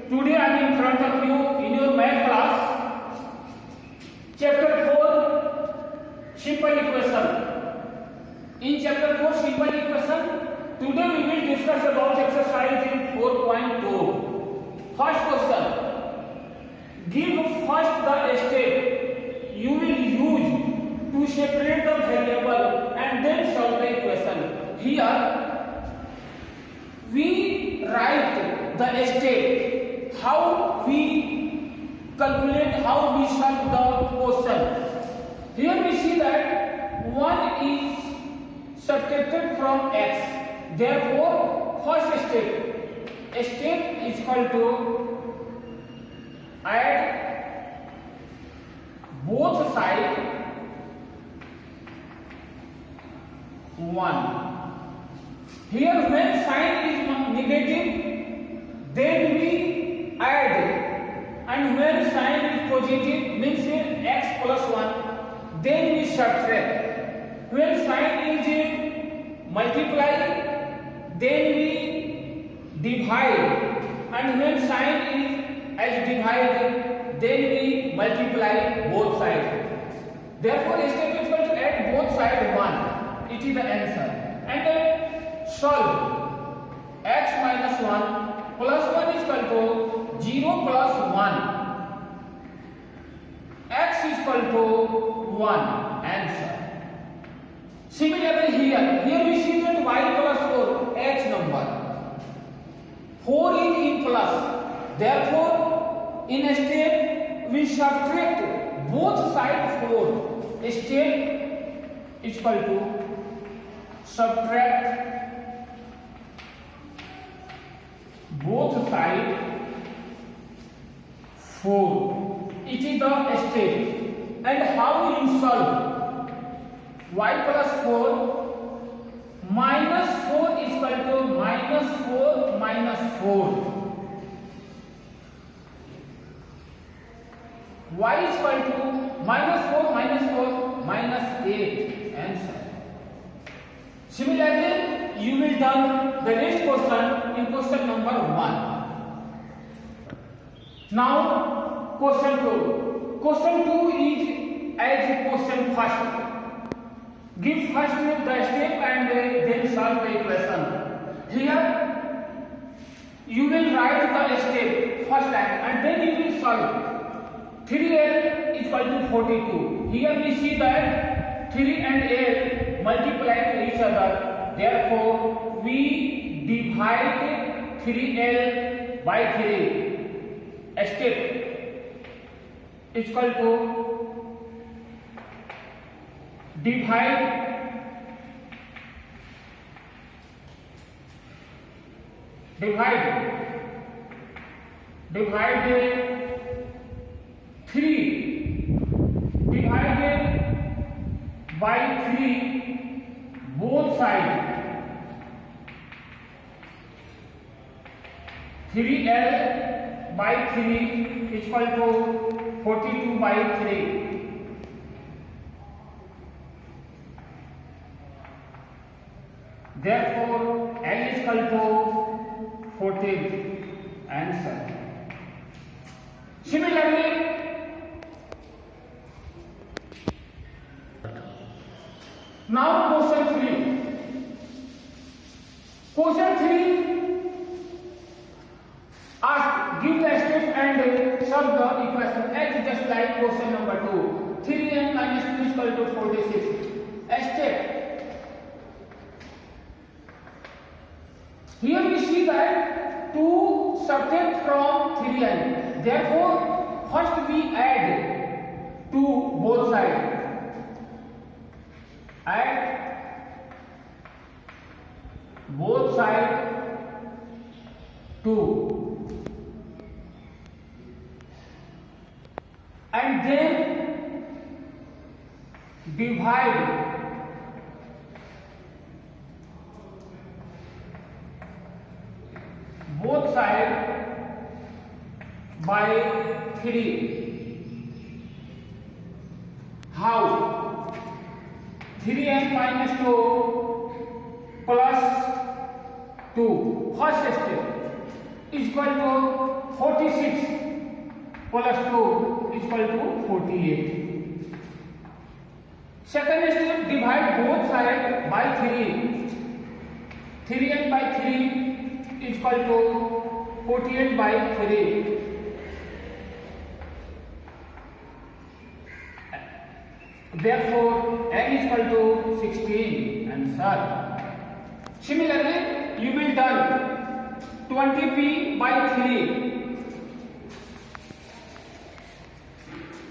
Today I am in front of you in your math class, chapter 4, simple equation. In chapter 4, simple equation, today we will discuss about exercise in 4.2. First question, give first the step you will use to separate the variable and then solve the equation. Here we write the step, how we calculate, how we solve the question. Here we see that 1 is subtracted from x. Therefore, first step is equal to add both sides 1. Here when sign is negative, then we add, and when sign is positive, means x plus 1, then we subtract. When sign is multiply, then we divide, and when sign is as divide, then we multiply both sides. Therefore, step is equal to add both sides 1. It is the answer. And then solve x minus 1 plus 1 is equal to 0 plus 1. X is equal to 1. Answer. Similarly here we see that y plus 4, x number. 4 is in plus. Therefore, in a step we subtract both sides 4. Step is equal to subtract both sides 4. It is the step. And how you solve? Y plus 4 minus 4 is equal to minus 4 minus 4. Y is equal to minus 4 minus 4 minus 8. Answer. Similarly, you will done the next question in question number 1. Now, question 2. Question 2 is as question first. Give first the step and then solve the equation. Here, you will write the step first time and then you will solve. 3l is equal to 42. Here we see that 3 and l multiply to each other. Therefore, we divide 3l by 3. A step is equal to divide 3 divided by 3 both sides. 3l by 3 is equal to 42 by 3. Therefore, L is equal to 14. Answer. Similarly, now question 3. Question 3 ask give the step and solve the equation as just like question number 2. 3n minus 2 is equal to 46. A step. Here we see that 2 subtract from 3n. Therefore, first we add 2 both sides. Add both sides 2. And then divide both sides by 3. How? 3n minus 2 plus 2. First step is equal to 46 plus 2 is equal to 48. Second step, divide both sides by 3. 3n by 3 is equal to 48 by 3. Therefore, n is equal to 16. Answer. Similarly, you will done 20p by 3.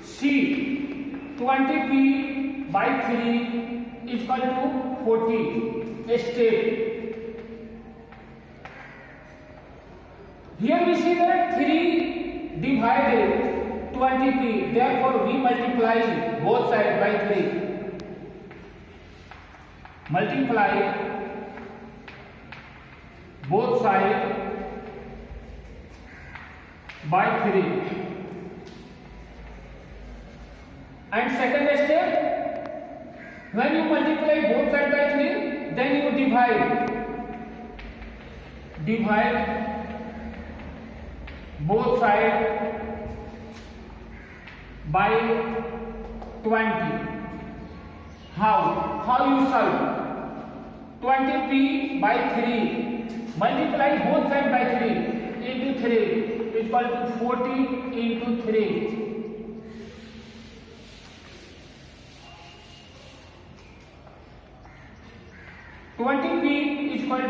C 20p by 3 is equal to 40. Step. Here we see that 3 divided 20p. Therefore, we multiply both sides by 3. Multiply both sides by 3. And second step, when you multiply both sides by 3, then you divide both sides by 20. How you solve? 20p by 3 multiply both sides by 3 into 3 is equal to 40 into 3. 20p is equal to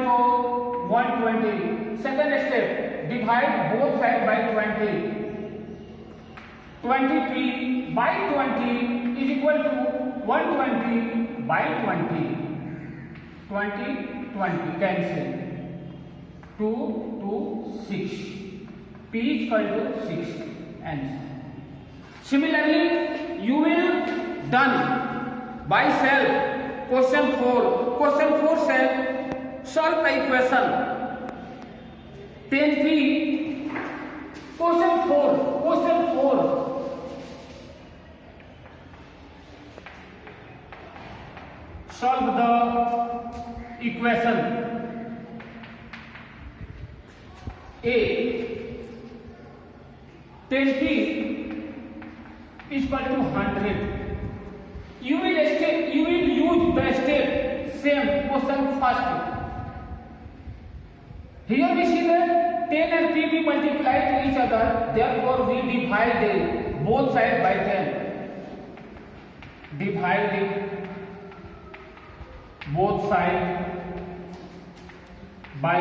120. Second step, divide both sides by 20. 20p by 20 is equal to 120 by 20. 20 cancel. 2 to 6. P is equal to 6. Answer. Similarly, you will done by self. Question 4. Question 4 says solve the equation 10p. Question 4. Solve the equation A. 10p is equal to 100. You will use the step same question first. Here we see that 10 and p we multiply to each other. Therefore, we divide both sides by 10. Divide both sides by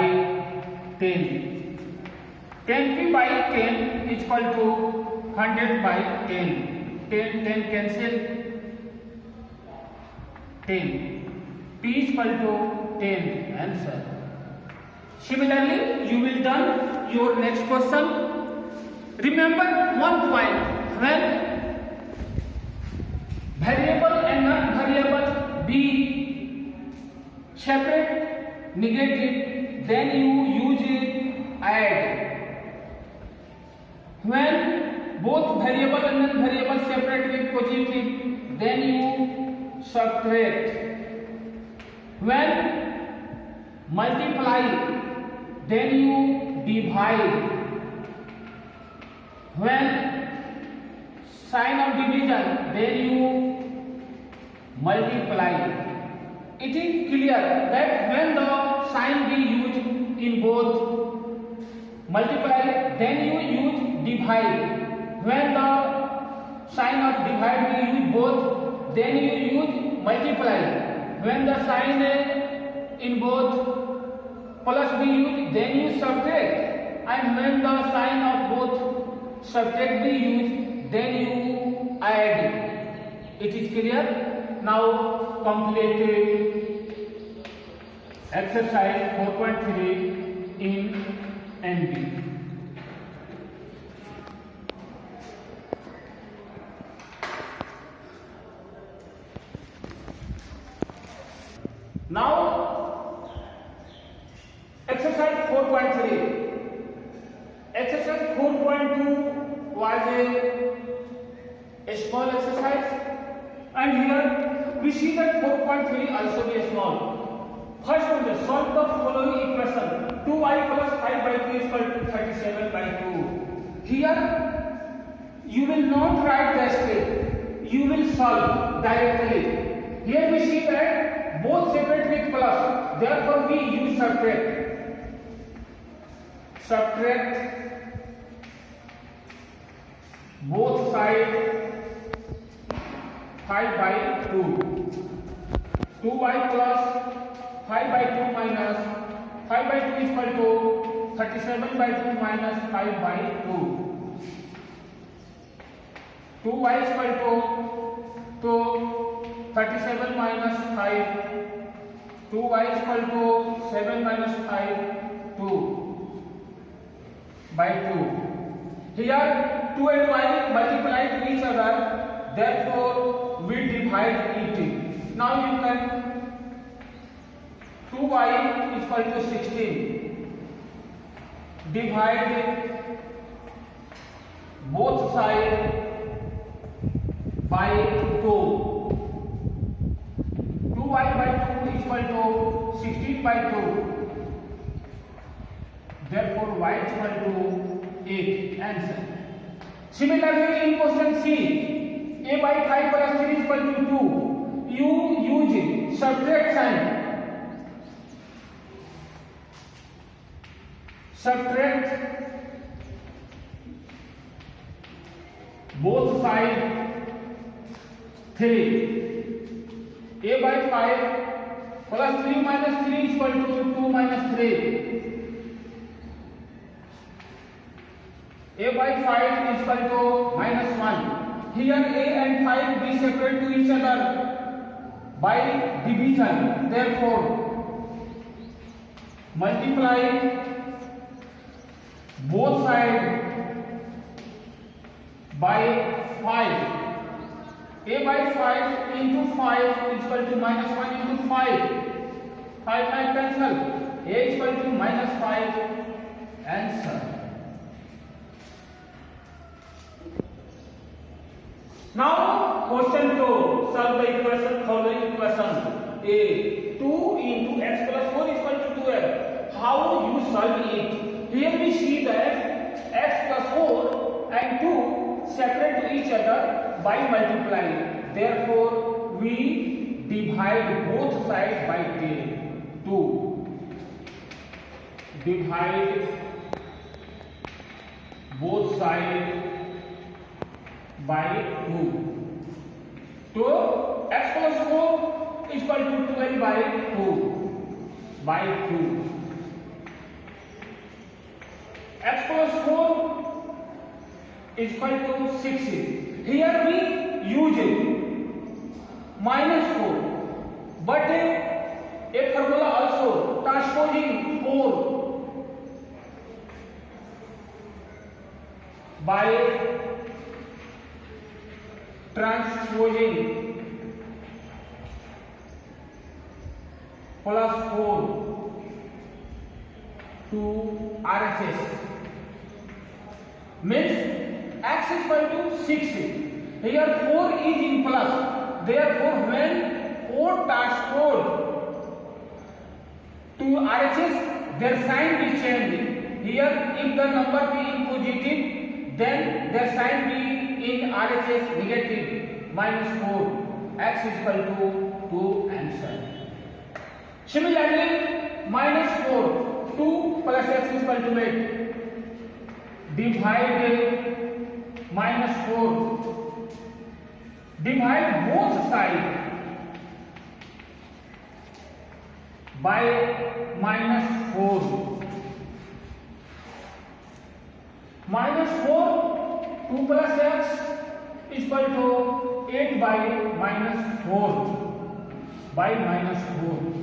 10. 10p by 10 is equal to 100 by 10. 10 cancel. 10. P is equal to 10. Answer. Similarly, you will done your next question. Remember one point: when variable and non-variable be separate, negative, then you use add. When both variable and non-variable separate with positive, then you subtract. When multiply, then you divide. When sign of division, then you multiply. It is clear that when the sign be used in both multiply, then you use divide. When the sign of divide be used both, then you use multiply. When the sign in both plus be used, then you subtract. And when the sign of both subtract be used, then you add. It is clear? Now complete exercise 4.3 in NB. Now exercise 4.3. Exercise 4.2 was a small exercise, and here we see that 4.3 also be small. First, solve the following equation: 2y plus 5 by 2 is equal to 37 by 2. Here you will not write the step, you will solve directly. Here we see that both separate with plus, therefore we use subtract. Subtract both sides 5 by 2. 2y plus 5 by 2 minus 5 by 2 is equal to 37 by 2 minus 5 by 2. 2y is equal to 37 minus 5. 2y is equal to 7 minus 5, 2 by 2. Here 2 and y multiply to each other, therefore we divide it. Now you can 2y is equal to 16. Divide both sides by 2. 2y by 2 is equal to 16 by 2. Therefore y is equal to 8. Answer. Similarly in question C, a by 5 plus 3 is equal to 2. You use subtract sign. Subtract both sides 3. A by 5 plus 3 minus 3 is equal to 2 minus 3. A by 5 is equal to minus 1. Here A and 5 be separate to each other by division. Therefore, multiply both sides by 5. A by 5 into 5 is equal to minus 1 into 5. 5 cancel. A is equal to minus 5. Answer. Now question 2. Solve the equation, following equation. A 2 into x plus 4 is equal to 12. How you solve it? Here we see that x plus 4 and 2 separate to each other by multiplying. Therefore, we divide both sides by 10. 2. Divide both sides by 2. So, x plus 4 is equal to 12 by 2. By 2. X plus 4 is equal to 6. Here we use minus 4. But a formula also transposing 4 by transposing plus 4 to RHS means x is equal to 6. Here 4 is in plus. Therefore, when 4 transpose to RHS, their sign will change. Here, if the number be in positive, then their sign be in RHS negative, minus 4. X is equal to 2. Answer. Similarly, minus 4, 2 plus x is equal to 8. Divide minus 4. Divide both sides by minus 4. Minus 4, 2 plus x is equal to 8 by minus 4. By minus 4.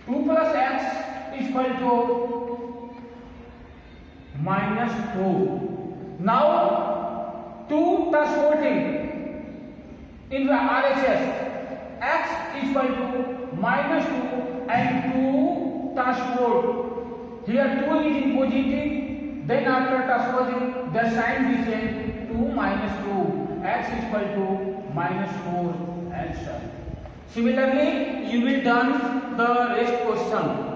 2 plus x is equal to minus 2. Now 2 transporting in the RHS, x is equal to minus 2 and 2 transport. Here 2 is in positive, then after transposing the sign will change to minus 2. X is equal to minus 4. Answer. Similarly, you will done the rest question.